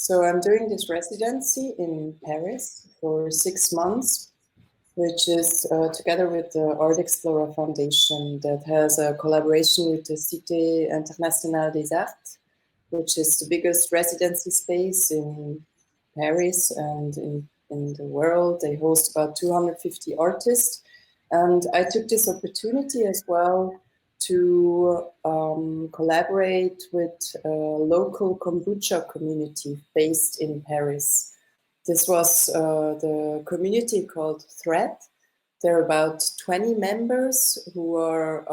So I'm doing this residency in Paris for 6 months, which is together with the Art Explorer Foundation that has a collaboration with the Cité Internationale des Arts, which is the biggest residency space in Paris and in the world. They host about 250 artists. And I took this opportunity as well to collaborate with a local kombucha community based in Paris. This was the community called Thread. There are about 20 members who are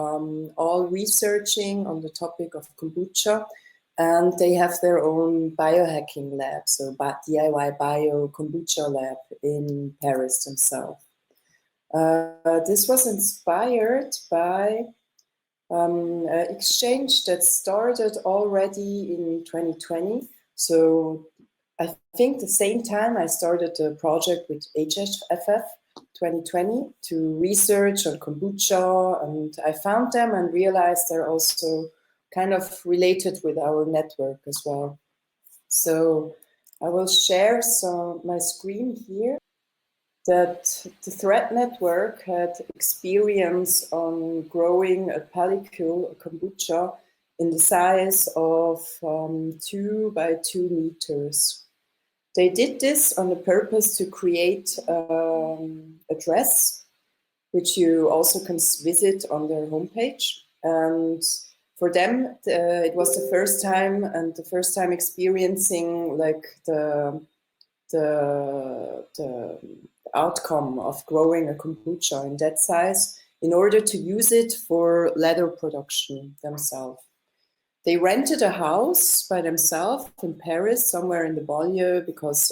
all researching on the topic of kombucha, and they have their own biohacking lab, so DIY bio kombucha lab in Paris themselves. This was inspired by an exchange that started already in 2020. So I think the same time I started a project with HFF2020 to research on kombucha, and I found them and realized they're also kind of related with our network as well. So I will share my screen here. That the Thread network had experience on growing a pellicule, a kombucha, in the size of 2 by 2 meters. They did this on the purpose to create a dress, which you also can visit on their homepage. And for them, it was the first time experiencing like the outcome of growing a kombucha in that size in order to use it for leather production themselves. They rented a house by themselves in Paris, somewhere in the banlieue, because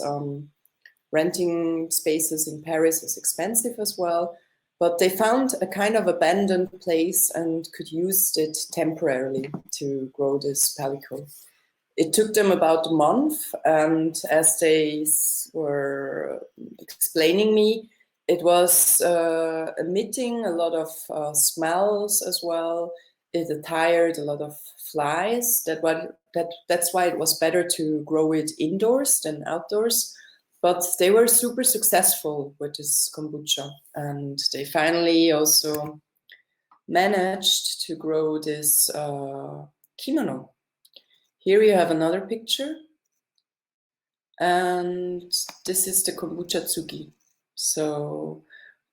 renting spaces in Paris is expensive as well. But they found a kind of abandoned place and could use it temporarily to grow this pellicule. It took them about a month, and as they were explaining me, it was emitting a lot of smells as well. It attired a lot of flies. That's why it was better to grow it indoors than outdoors. But they were super successful with this kombucha, and they finally also managed to grow this kimono. Here you have another picture, and this is the kombucha tsugi. So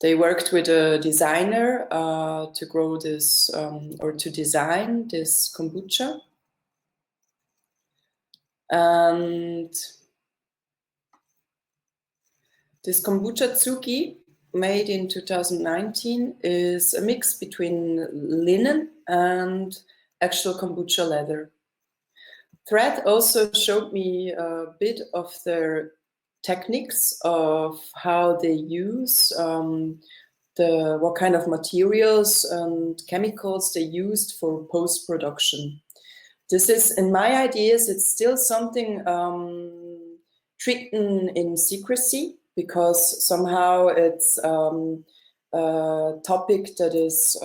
they worked with a designer to grow this or to design this kombucha. And this kombucha tsugi, made in 2019, is a mix between linen and actual kombucha leather. Thread also showed me a bit of their techniques of how they use what kind of materials and chemicals they used for post-production. This is, in my ideas, it's still something treated in secrecy, because somehow it's a topic that is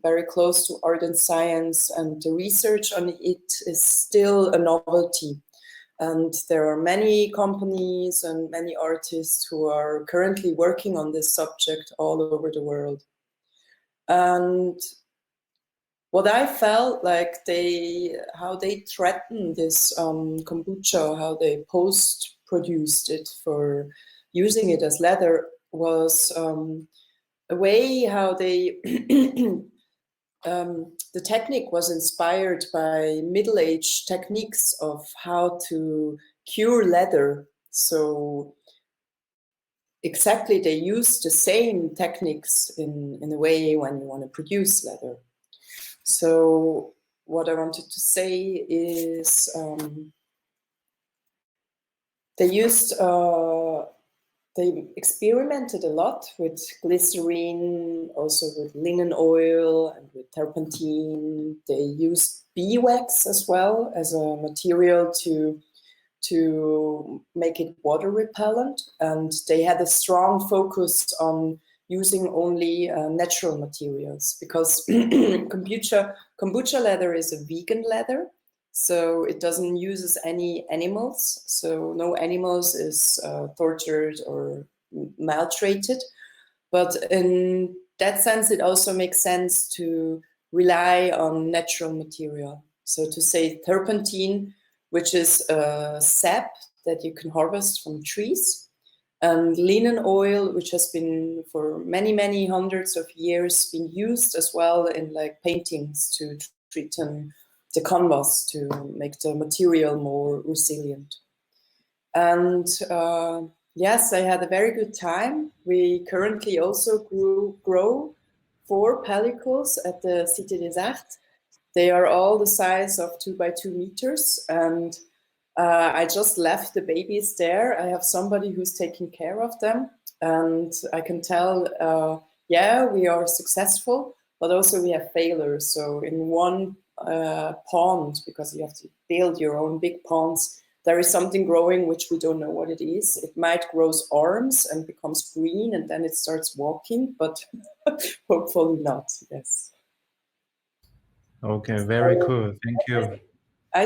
very close to art and science, and the research on it is still a novelty. And there are many companies and many artists who are currently working on this subject all over the world. And what I felt like how they threatened this kombucha, how they post-produced it for using it as leather, was a way how they the technique was inspired by Middle-Age techniques of how to cure leather. So exactly, they use the same techniques in a way when you want to produce leather. So what I wanted to say is they experimented a lot with glycerine, also with linen oil and with turpentine. They used beeswax as well as a material to make it water repellent. And they had a strong focus on using only natural materials, because kombucha leather is a vegan leather. So it doesn't use any animals. So no animals is tortured or maltreated. But in that sense, it also makes sense to rely on natural material. So to say turpentine, which is a sap that you can harvest from trees, and linen oil, which has been for many, many hundreds of years been used as well in like paintings to treat the canvas to make the material more resilient. And yes, I had a very good time. We currently also grow 4 pellicles at the Cité des Arts. They are all the size of 2 by 2 meters, and I just left the babies there. I have somebody who's taking care of them, and I can tell, yeah, we are successful, but also we have failures. So in one pond, because you have to build your own big ponds, there is something growing which we don't know what it is. It might grow arms and becomes green, and then it starts walking, but hopefully not. Yes. Okay, very cool. Thank you. I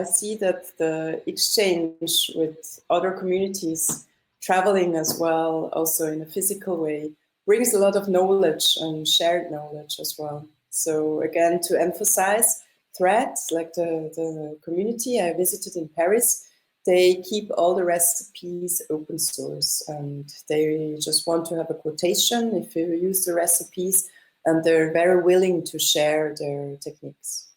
see that the exchange with other communities, traveling as well, also in a physical way, brings a lot of knowledge and shared knowledge as well. So again, to emphasize, threads like the community I visited in Paris, they keep all the recipes open source, and they just want to have a quotation if you use the recipes, and they're very willing to share their techniques.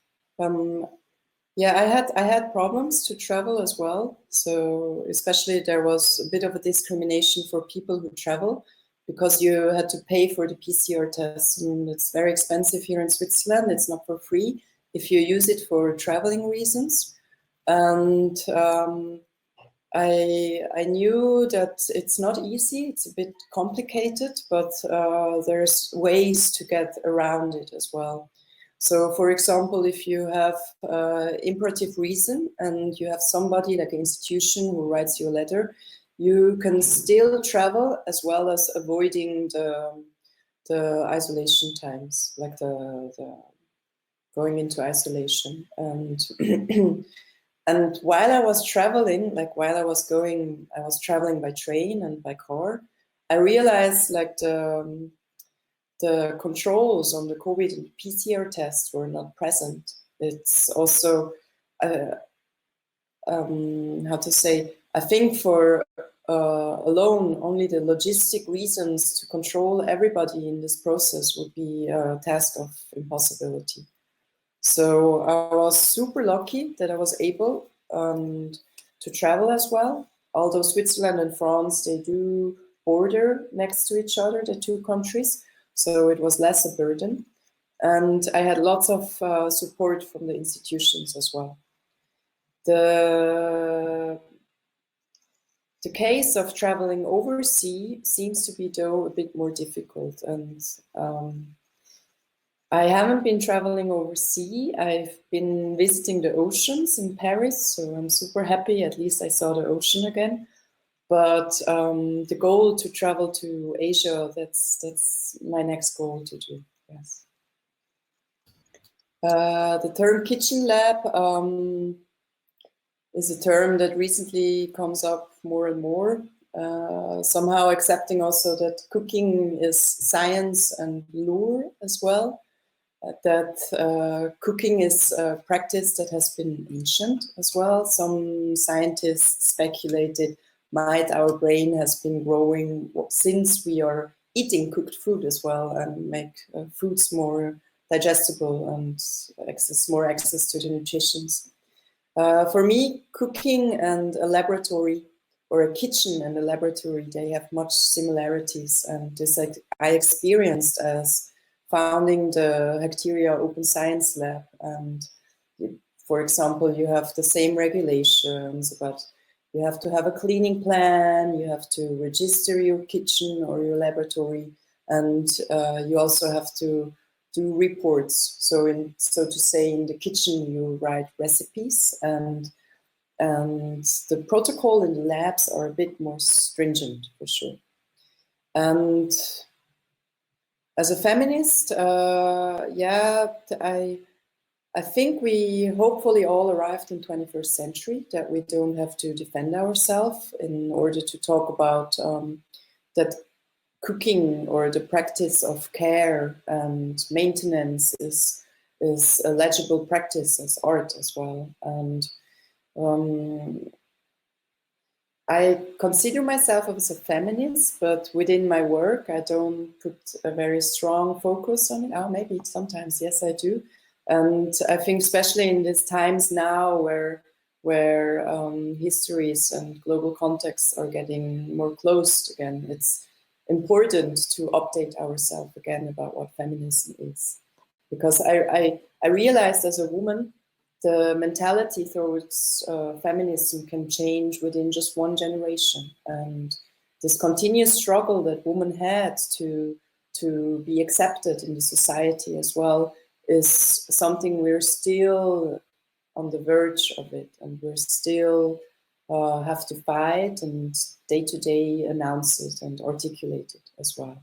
Yeah, I had problems to travel as well. So especially there was a bit of a discrimination for people who travel because you had to pay for the PCR test, and it's very expensive here in Switzerland. It's not for free if you use it for traveling reasons. And I knew that it's not easy. It's a bit complicated, but there's ways to get around it as well. So, for example, if you have imperative reason and you have somebody like an institution who writes you a letter, you can still travel as well as avoiding the isolation times, like the going into isolation. And and while I was traveling, like while I was traveling by train and by car, I realized like the controls on the COVID and PCR tests were not present. It's also, how to say, I think for alone, only the logistic reasons to control everybody in this process would be a task of impossibility. So I was super lucky that I was able to travel as well. Although Switzerland and France, they do border next to each other, the two countries. So it was less a burden. And I had lots of support from the institutions as well. The case of traveling overseas seems to be, though, a bit more difficult. And I haven't been traveling overseas. I've been visiting the oceans in Paris, so I'm super happy. At least I saw the ocean again. But the goal to travel to Asia, that's my next goal to do, yes. The term kitchen lab is a term that recently comes up more and more. Somehow accepting also that cooking is science and lure as well. That cooking is a practice that has been ancient as well. Some scientists speculated might our brain has been growing since we are eating cooked food as well and make foods more digestible and more access to the nutritions. For me, cooking and a laboratory or a kitchen and a laboratory, they have much similarities, and this I experienced as founding the Hacteria Open Science Lab. And for example, you have the same regulations, but you have to have a cleaning plan, you have to register your kitchen or your laboratory, and you also have to do reports. So to say, in the kitchen, you write recipes, and the protocol in the labs are a bit more stringent, for sure. And as a feminist, yeah, I think we hopefully all arrived in 21st century, that we don't have to defend ourselves in order to talk about that cooking or the practice of care and maintenance is a legible practice as art as well. And I consider myself as a feminist, but within my work, I don't put a very strong focus on it. Oh, maybe sometimes, yes, I do. And I think especially in these times now where histories and global contexts are getting more closed again, it's important to update ourselves again about what feminism is. Because I realized as a woman, the mentality towards feminism can change within just one generation. And this continuous struggle that women had to be accepted in the society as well is something we're still on the verge of it, and we're still have to fight and day to day announce it and articulate it as well.